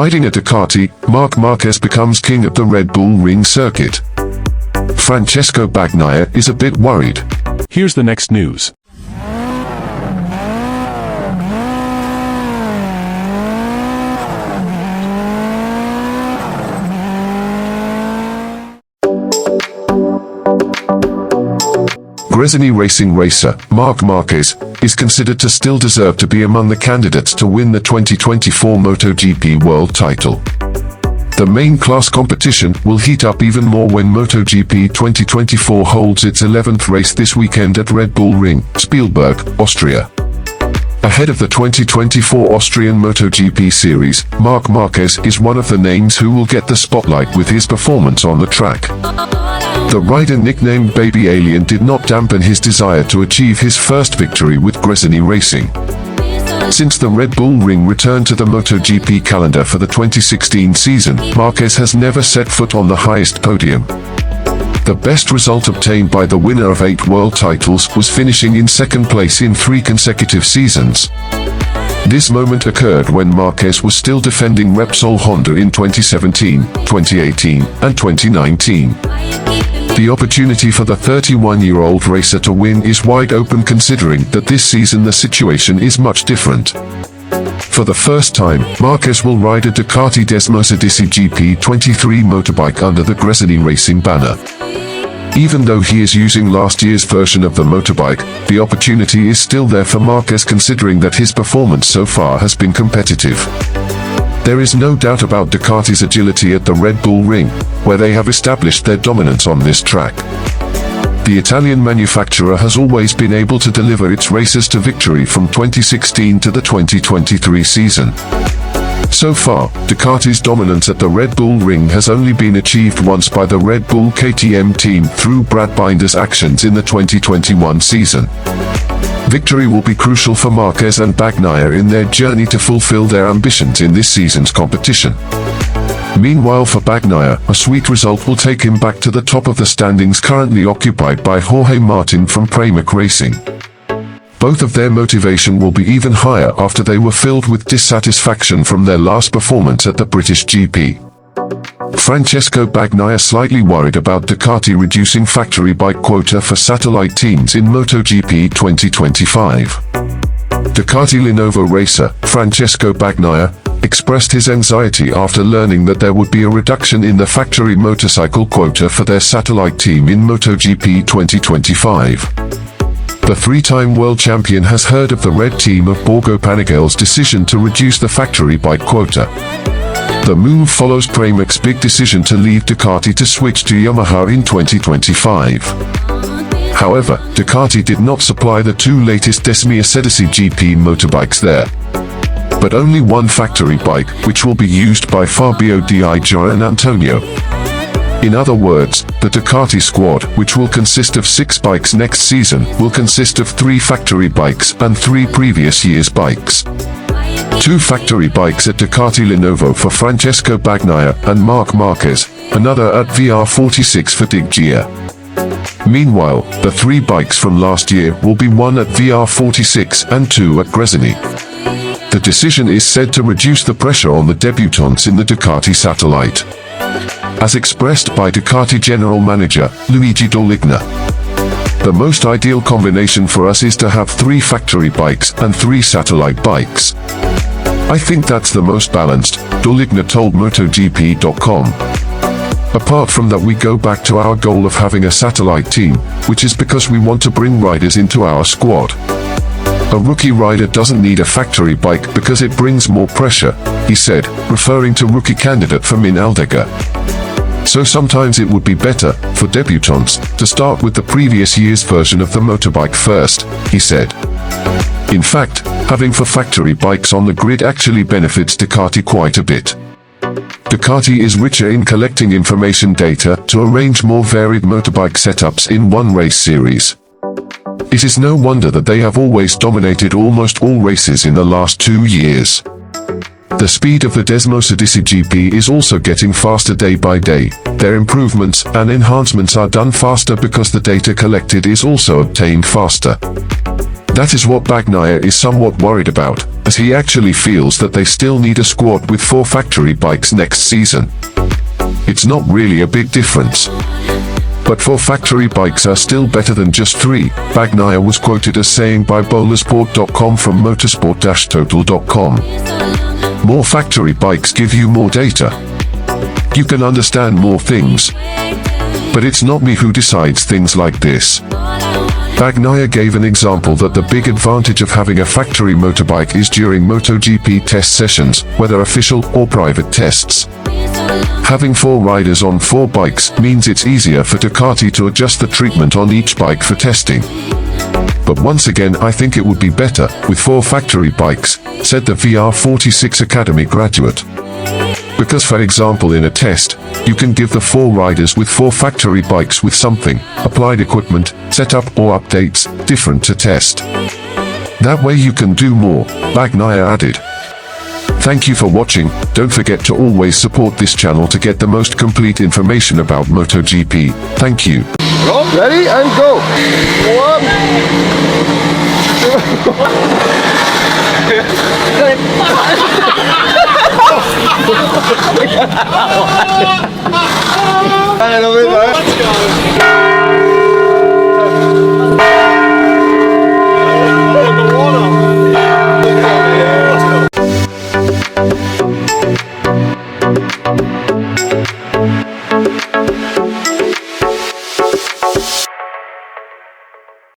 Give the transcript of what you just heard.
Riding a Ducati, Marc Marquez becomes king at the Red Bull Ring circuit. Francesco Bagnaia is a bit worried. Here's the next news. Gresini Racing racer, Marc Marquez, is considered to still deserve to be among the candidates to win the 2024 Motogp World title. The main class competition will heat up even more when Motogp 2024 holds its 11th race this weekend at Red Bull Ring, Spielberg, Austria. Ahead of the 2024 Austrian Motogp series, Marc Marquez is one of the names who will get the spotlight with his performance on the track. The rider nicknamed Baby Alien did not dampen his desire to achieve his first victory with Gresini Racing. Since the Red Bull Ring returned to the Motogp calendar for the 2016 season, Marquez has never set foot on the highest podium. The best result obtained by the winner of 8 world titles was finishing in second place in 3 consecutive seasons. This moment occurred when Marquez was still defending Repsol Honda in 2017, 2018, and 2019. The opportunity for the 31-year-old racer to win is wide open considering that this season the situation is much different. For the first time, Marquez will ride a Ducati Desmosedici GP23 motorbike under the Gresini Racing banner. Even though he is using last year's version of the motorbike, the opportunity is still there for Marquez considering that his performance so far has been competitive. There is no doubt about Ducati's agility at the Red Bull Ring, where they have established their dominance on this track. The Italian manufacturer has always been able to deliver its racers to victory from 2016 to the 2023 season. So far, Ducati's dominance at the Red Bull Ring has only been achieved once by the Red Bull KTM team through Brad Binder's actions in the 2021 season. Victory will be crucial for Marquez and Bagnaia in their journey to fulfill their ambitions in this season's competition. Meanwhile for Bagnaia, a sweet result will take him back to the top of the standings currently occupied by Jorge Martin from Pramac Racing. Both of their motivation will be even higher after they were filled with dissatisfaction from their last performance at the British GP. Francesco Bagnaia slightly worried about Ducati reducing factory bike quota for satellite teams in Motogp 2025. Ducati Lenovo racer, Francesco Bagnaia, expressed his anxiety after learning that there would be a reduction in the factory motorcycle quota for their satellite team in Motogp 2025. The 3-time world champion has heard of the red team of Borgo Panigale's decision to reduce the factory bike quota. The move follows Pramac's big decision to leave Ducati to switch to Yamaha in 2025. However, Ducati did not supply the 2 latest Desmosedici GP motorbikes there, but only one factory bike, which will be used by Fabio Di Gio and Antonio. In other words, the Ducati squad, which will consist of 6 bikes next season, will consist of 3 factory bikes and 3 previous year's bikes. 2 factory bikes at Ducati Lenovo for Francesco Bagnaia and Marc Marquez, another at VR46 for Di Gio. Meanwhile, the 3 bikes from last year will be 1 at VR46 and 2 at Gresini. The decision is said to reduce the pressure on the debutants in the Ducati satellite. As expressed by Ducati General Manager, Luigi Doligna. The most ideal combination for us is to have 3 factory bikes and 3 satellite bikes. I think that's the most balanced, Doligna told MotoGP.com. Apart from that, we go back to our goal of having a satellite team, which is because we want to bring riders into our squad. A rookie rider doesn't need a factory bike because it brings more pressure, he said, referring to rookie candidate Fermin Aldeguer. So sometimes it would be better, for debutants, to start with the previous year's version of the motorbike first, he said. In fact, having 4 factory bikes on the grid actually benefits Ducati quite a bit. Ducati is richer in collecting information data to arrange more varied motorbike setups in one race series. It is no wonder that they have always dominated almost all races in the last 2 years. The speed of the Desmosedici GP is also getting faster day by day. Their improvements and enhancements are done faster because the data collected is also obtained faster. That is what Bagnaia is somewhat worried about. as he actually feels that they still need a squad with 4 factory bikes next season. It's not really a big difference. But 4 factory bikes are still better than just 3, Bagnaia was quoted as saying by bowlersport.com from motorsport-total.com. More factory bikes give you more data. You can understand more things. But it's not me who decides things like this. Bagnaia gave an example that the big advantage of having a factory motorbike is during Motogp test sessions, whether official or private tests. Having 4 riders on 4 bikes means it's easier for Ducati to adjust the treatment on each bike for testing. But once again, I think it would be better with 4 factory bikes, said the VR46 Academy graduate. Because for example in a test, you can give the 4 riders with 4 factory bikes with something, applied equipment, setup or updates, different to test. That way you can do more, Bagnaia added. Thank you for watching. Don't forget to always support this channel to get the most complete information about MotoGP. Thank you. Go, ready, and go. 1. Lo mismo,